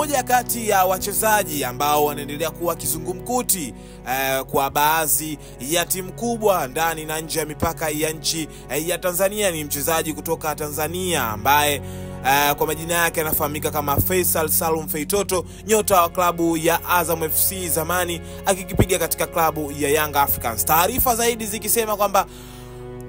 moja kati ya wachezaji ambao wanaendelea kuwa kizungumkuti kwa baadhi ya timu kubwa ndani na nje ya mipaka ya nchi ya Tanzania ni mchezaji kutoka Tanzania ambaye kwa majina yake anafahamika kama Faisal Salum Feitoto, nyota wa klabu ya Azam FC zamani akikipiga katika klabu ya Young Africans. Taarifa zaidi zikisema kwamba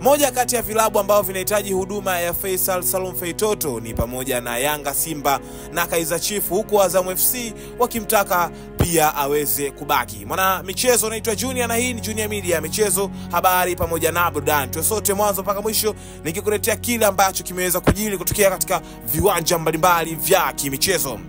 moja kati ya vilabu ambao vinahitaji huduma ya Faisal Salum Feitoto ni pamoja na Yanga, Simba na Kaizer Chiefs, huku Azam FC wakimtaka pia aweze kubaki. Mwana michezo naitwa Junior na hii ni Junior Media, michezo, habari pamoja na burudani. Tuwe sote mwanzo mpaka mwisho nikikuletea kile ambacho kimeweza kujiri kutokea katika viwanja mbalimbali vya kimichezo.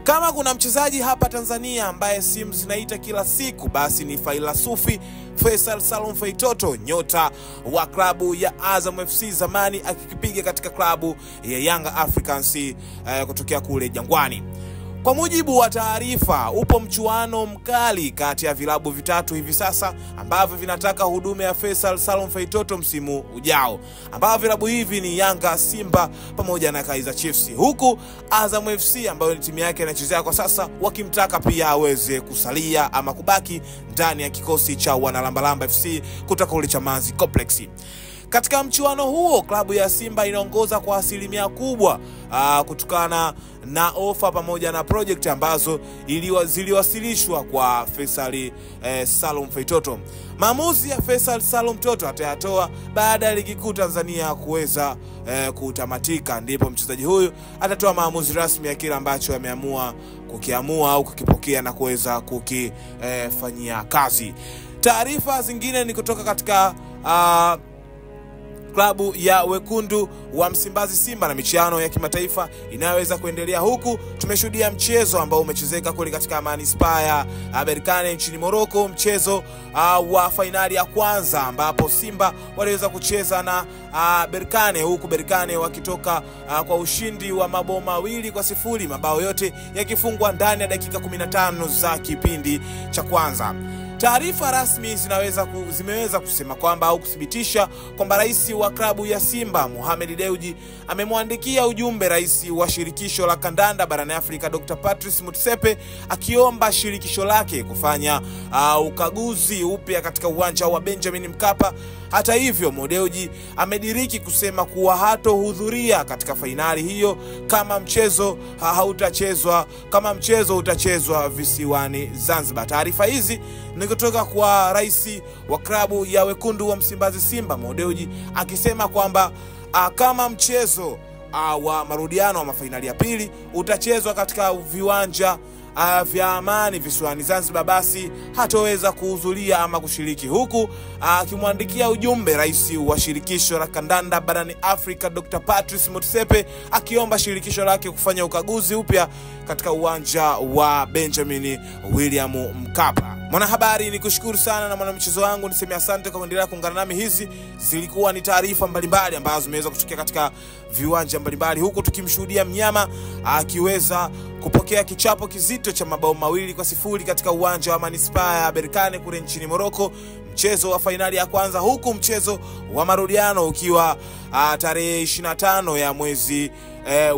Kama kuna mchezaji hapa Tanzania ambaye simu zinaita kila siku, basi ni Failasufi Faisal Salum Feitoto, nyota wa klabu ya Azam FC zamani akikipiga katika klabu ya Young Africans kutokea kule Jangwani. Kwa mujibu wa taarifa, upo mchuano mkali kati ya vilabu vitatu hivi sasa ambavyo vinataka huduma ya Faisal Salum Feitoto msimu ujao, ambavyo vilabu hivi ni Yanga, Simba pamoja na Kaizer Chiefs, huku Azam FC ambayo ni timu yake inachezea kwa sasa wakimtaka pia aweze kusalia ama kubaki ndani ya kikosi cha Wanalambalamba FC kutoka kule Chamazi Complex. Katika mchuano huo, klabu ya Simba inaongoza kwa asilimia kubwa kutokana na ofa pamoja na project ambazo ziliwasilishwa kwa Faisal Salum Feitoto. Maamuzi ya Faisal Salum Feitoto atayatoa baada ya ligi kuu Tanzania kuweza kutamatika, ndipo mchezaji huyu atatoa maamuzi rasmi ya kile ambacho ameamua kukiamua au kukipokea na kuweza kukifanyia kazi. Taarifa zingine ni kutoka katika klabu ya wekundu wa Msimbazi Simba na michuano ya kimataifa inaweza kuendelea, huku tumeshuhudia mchezo ambao umechezeka kule katika manispaa ya Berkane nchini Morocco, mchezo wa fainali ya kwanza ambapo Simba waliweza kucheza na Berkane, huku Berkane wakitoka kwa ushindi wa mabao 2-0, mabao yote yakifungwa ndani ya dakika 15 za kipindi cha kwanza. Taarifa rasmi zimeweza kusema kwamba au kuthibitisha kwamba rais wa klabu ya Simba Mohamed Dewji amemwandikia ujumbe rais wa shirikisho la kandanda barani Afrika Dr. Patrice Motsepe akiomba shirikisho lake kufanya ukaguzi upya katika uwanja wa Benjamin Mkapa. Hata hivyo, Dewji amediriki kusema kuwa hatohudhuria katika fainali hiyo kama mchezo utachezwa visiwani Zanzibar. Taarifa hizi ni kutoka kwa rais wa klabu ya wekundu wa Msimbazi Simba Dewji akisema kwamba kama mchezo wa marudiano wa mafainali ya pili utachezwa katika viwanja vya Amani visiwani Zanzibar, basi hatoweza kuhudhuria ama kushiriki, huku akimwandikia ujumbe rais wa shirikisho la kandanda barani Afrika Dr. Patrice Motsepe akiomba shirikisho lake kufanya ukaguzi upya katika uwanja wa Benjamin William Mkapa. Mwanahabari, nikushukuru sana, na mwanamchezo wangu niseme asante kwa kuendelea kuungana nami. Hizi zilikuwa ni taarifa mbalimbali ambazo zimeweza kutokea katika viwanja mbalimbali, huku tukimshuhudia mnyama akiweza kupokea kichapo kizito cha mabao 2-0 katika uwanja wa manispaa ya Berkane kule nchini Morocco, mchezo wa fainali ya kwanza, huku mchezo wa marudiano ukiwa tarehe 25 ya mwezi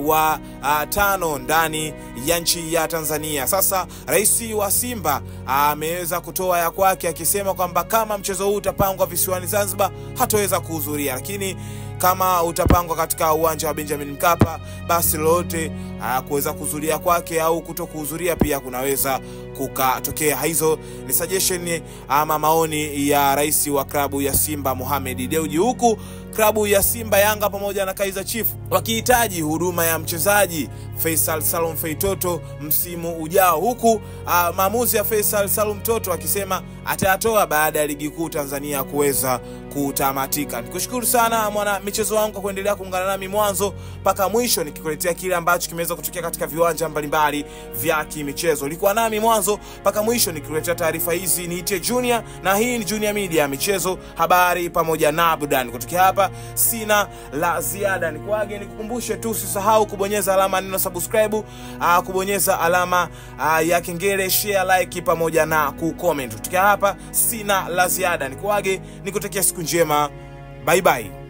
wa 5 ndani ya nchi ya Tanzania. Sasa rais wa Simba ameweza kutoa ya kwake akisema kwamba kama mchezo huu utapangwa visiwani Zanzibar hataweza kuhudhuria, lakini kama utapangwa katika uwanja wa Benjamin Mkapa basi lolote kuweza kuhudhuria kwake au kutokuhudhuria pia kunaweza kukatokea. Hizo ni suggestion ama maoni ya rais wa klabu ya Simba Mohamed Dewji, huku klabu ya Simba, Yanga pamoja na Kaizer Chiefs wakihitaji huduma ya mchezaji Faisal Salum Feitoto msimu ujao, huku maamuzi ya Faisal Salum Feitoto akisema atayatoa baada ya ligi kuu Tanzania kuweza kutamatika. Nikushukuru sana mwana michezo wangu kwa kuendelea kuungana nami mwanzo mpaka mwisho nikikuletea kile ambacho kimeweza kutokea katika viwanja mbalimbali vya kimichezo. Ulikuwa nami mwanzo mpaka mwisho nikikuletea taarifa hizi. Niite Junior na hii ni Junior Media, michezo, habari pamoja na burudani. Kutoka hapa sina la ziada, nikuage nikukumbushe tu usisahau kubonyeza alama neno subscribe, kubonyeza alama ya kengele, share, like pamoja na kucomment. Kutoka hapa sina la ziada, nikuage nikutakia siku njema. Bye bye.